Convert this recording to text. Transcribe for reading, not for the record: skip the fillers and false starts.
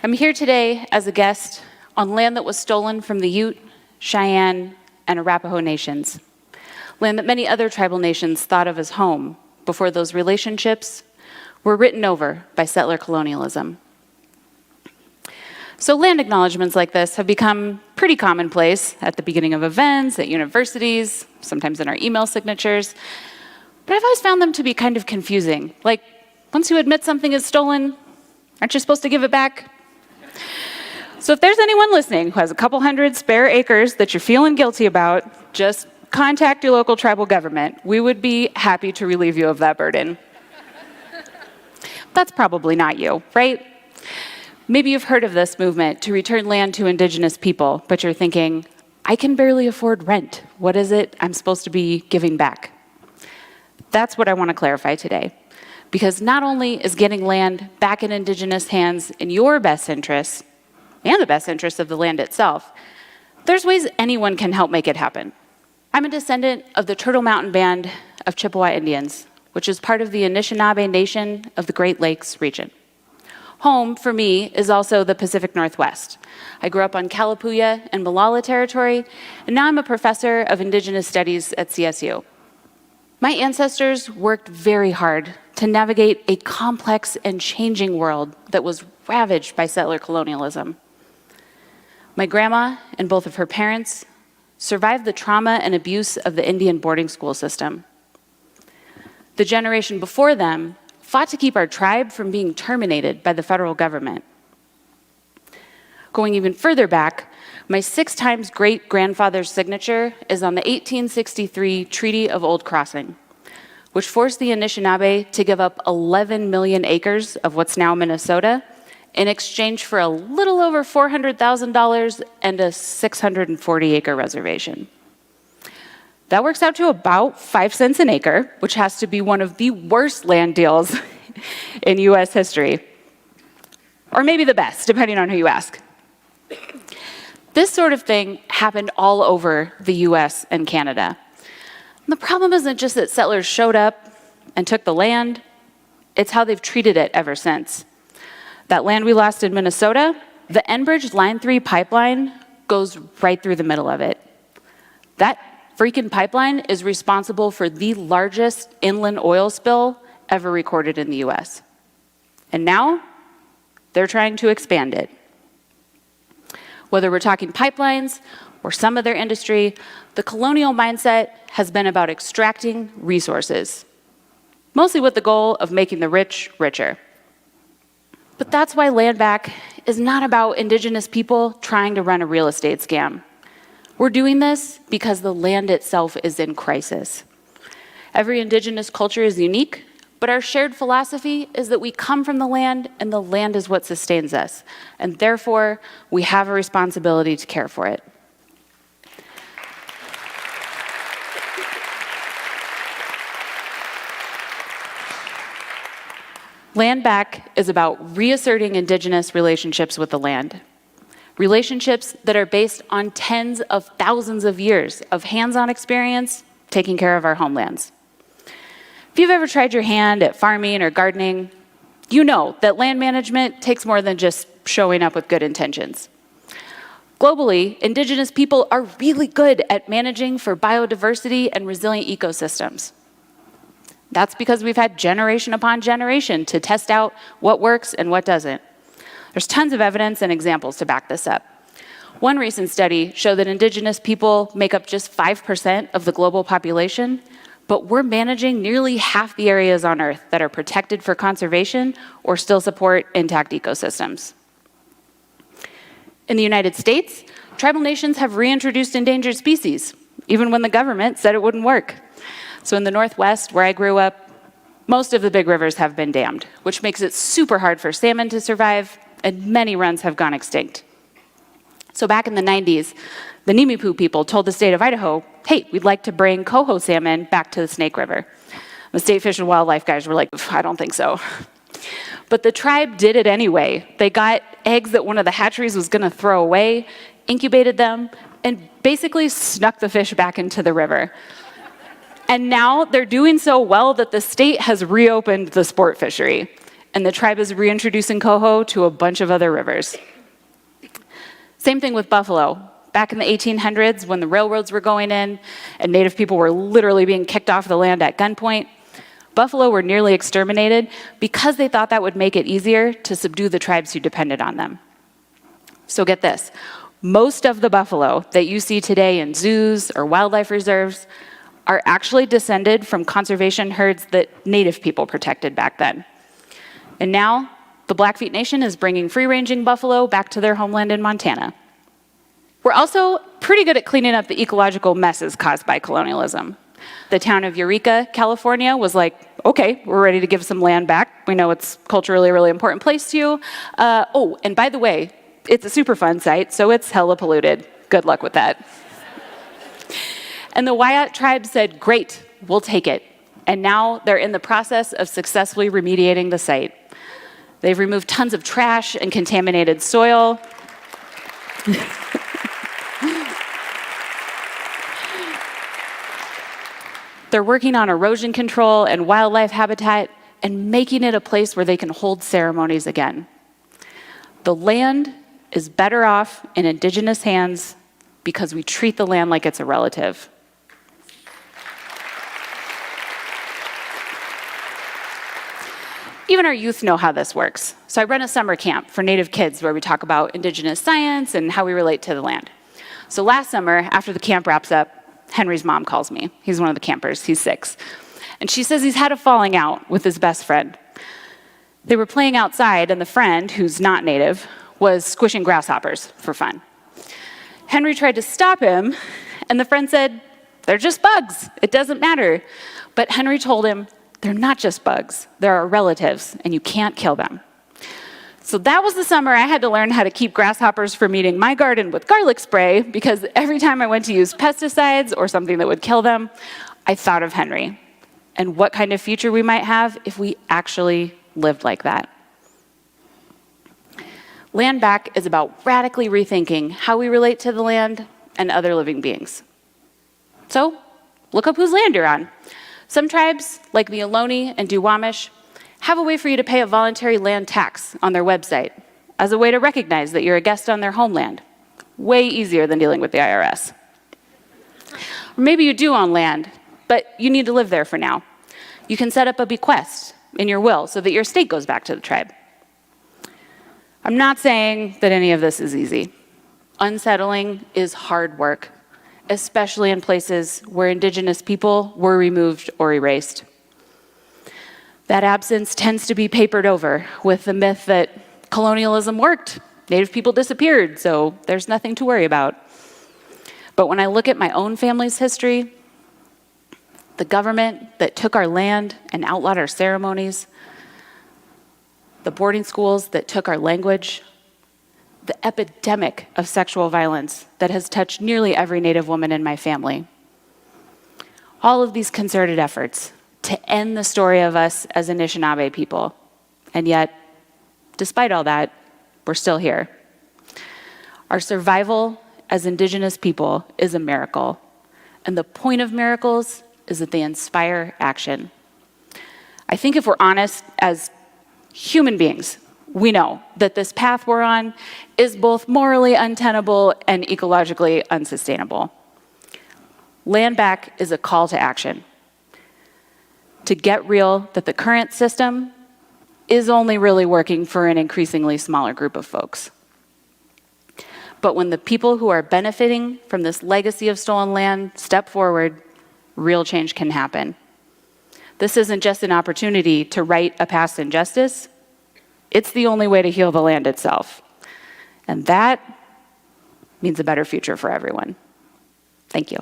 I'm here today as a guest on land that was stolen from the Ute, Cheyenne, and Arapaho nations. Land that many other tribal nations thought of as home before those relationships were written over by settler colonialism. So land acknowledgements like this have become pretty commonplace at the beginning of events, at universities, sometimes in our email signatures. But I've always found them to be kind of confusing. Like, once you admit something is stolen, aren't you supposed to give it back? So if there's anyone listening who has a couple hundred spare acres that you're feeling guilty about, just contact your local tribal government. We would be happy to relieve you of that burden. That's probably not you, right? Maybe you've heard of this movement to return land to indigenous people, but you're thinking, I can barely afford rent. What is it I'm supposed to be giving back? That's what I want to clarify today. Because not only is getting land back in indigenous hands in your best interests, and the best interests of the land itself, there's ways anyone can help make it happen. I'm a descendant of the Turtle Mountain Band of Chippewa Indians, which is part of the Anishinaabe Nation of the Great Lakes region. Home, for me, is also the Pacific Northwest. I grew up on Kalapuya and Molalla territory, and now I'm a professor of Indigenous Studies at CSU. My ancestors worked very hard to navigate a complex and changing world that was ravaged by settler colonialism. My grandma and both of her parents survived the trauma and abuse of the Indian boarding school system. The generation before them fought to keep our tribe from being terminated by the federal government. Going even further back, my 6 times great-grandfather's signature is on the 1863 Treaty of Old Crossing, which forced the Anishinaabe to give up 11 million acres of what's now Minnesota in exchange for a little over $400,000 and a 640-acre reservation. That works out to about 5 cents an acre, which has to be one of the worst land deals in US history. Or maybe the best, depending on who you ask. This sort of thing happened all over the US and Canada. And the problem isn't just that settlers showed up and took the land, it's how they've treated it ever since. That land we lost in Minnesota, the Enbridge Line 3 pipeline goes right through the middle of it. That freaking pipeline is responsible for the largest inland oil spill ever recorded in the US. And now, they're trying to expand it. Whether we're talking pipelines or some other industry, the colonial mindset has been about extracting resources, mostly with the goal of making the rich richer. But that's why land back is not about indigenous people trying to run a real estate scam. We're doing this because the land itself is in crisis. Every indigenous culture is unique, but our shared philosophy is that we come from the land and the land is what sustains us. And therefore, we have a responsibility to care for it. Land back is about reasserting indigenous relationships with the land. Relationships that are based on tens of thousands of years of hands-on experience taking care of our homelands. If you've ever tried your hand at farming or gardening, you know that land management takes more than just showing up with good intentions. Globally, indigenous people are really good at managing for biodiversity and resilient ecosystems. That's because we've had generation upon generation to test out what works and what doesn't. There's tons of evidence and examples to back this up. One recent study showed that indigenous people make up just 5% of the global population, but we're managing nearly half the areas on Earth that are protected for conservation or still support intact ecosystems. In the United States, tribal nations have reintroduced endangered species, even when the government said it wouldn't work. So in the Northwest, where I grew up, most of the big rivers have been dammed, which makes it super hard for salmon to survive, and many runs have gone extinct. So back in the 90s, the Nimiipuu people told the state of Idaho, hey, we'd like to bring coho salmon back to the Snake River. The state fish and wildlife guys were like, I don't think so. But the tribe did it anyway. They got eggs that one of the hatcheries was gonna throw away, incubated them, and basically snuck the fish back into the river. And now they're doing so well that the state has reopened the sport fishery. and the tribe is reintroducing coho to a bunch of other rivers. Same thing with buffalo. Back in the 1800s, when the railroads were going in and Native people were literally being kicked off the land at gunpoint, buffalo were nearly exterminated because they thought that would make it easier to subdue the tribes who depended on them. So get this, most of the buffalo that you see today in zoos or wildlife reserves are actually descended from conservation herds that Native people protected back then. And now, the Blackfeet Nation is bringing free-ranging buffalo back to their homeland in Montana. We're also pretty good at cleaning up the ecological messes caused by colonialism. The town of Eureka, California was like, okay, we're ready to give some land back. We know it's culturally a really important place to you. Oh, and by the way, it's a Superfund site, so it's hella polluted. Good luck with that. And the Vaillant tribe said, great, we'll take it. And now they're in the process of successfully remediating the site. They've removed tons of trash and contaminated soil. They're working on erosion control and wildlife habitat and making it a place where they can hold ceremonies again. The land is better off in Indigenous hands because we treat the land like it's a relative. Even our youth know how this works. So I run a summer camp for Native kids where we talk about Indigenous science and how we relate to the land. So last summer, after the camp wraps up, Henry's mom calls me. He's one of the campers, he's 6. And she says he's had a falling out with his best friend. They were playing outside and the friend, who's not Native, was squishing grasshoppers for fun. Henry tried to stop him and the friend said, they're just bugs, it doesn't matter. But Henry told him, they're not just bugs, they're our relatives and you can't kill them. So that was the summer I had to learn how to keep grasshoppers from eating my garden with garlic spray because every time I went to use pesticides or something that would kill them, I thought of Henry and what kind of future we might have if we actually lived like that. Land Back is about radically rethinking how we relate to the land and other living beings. So look up whose land you're on. Some tribes, like the Ohlone and Duwamish, have a way for you to pay a voluntary land tax on their website as a way to recognize that you're a guest on their homeland. Way easier than dealing with the IRS. Or maybe you do own land, but you need to live there for now. You can set up a bequest in your will so that your estate goes back to the tribe. I'm not saying that any of this is easy. Unsettling is hard work, especially in places where Indigenous people were removed or erased. That absence tends to be papered over with the myth that colonialism worked, Native people disappeared, so there's nothing to worry about. But when I look at my own family's history, the government that took our land and outlawed our ceremonies, the boarding schools that took our language, the epidemic of sexual violence that has touched nearly every Native woman in my family, all of these concerted efforts to end the story of us as Anishinaabe people. And yet, despite all that, we're still here. Our survival as Indigenous people is a miracle. And the point of miracles is that they inspire action. I think if we're honest as human beings, we know that this path we're on is both morally untenable and ecologically unsustainable. Land Back is a call to action. To get real that the current system is only really working for an increasingly smaller group of folks. But when the people who are benefiting from this legacy of stolen land step forward, real change can happen. This isn't just an opportunity to right a past injustice, it's the only way to heal the land itself. And that means a better future for everyone. Thank you.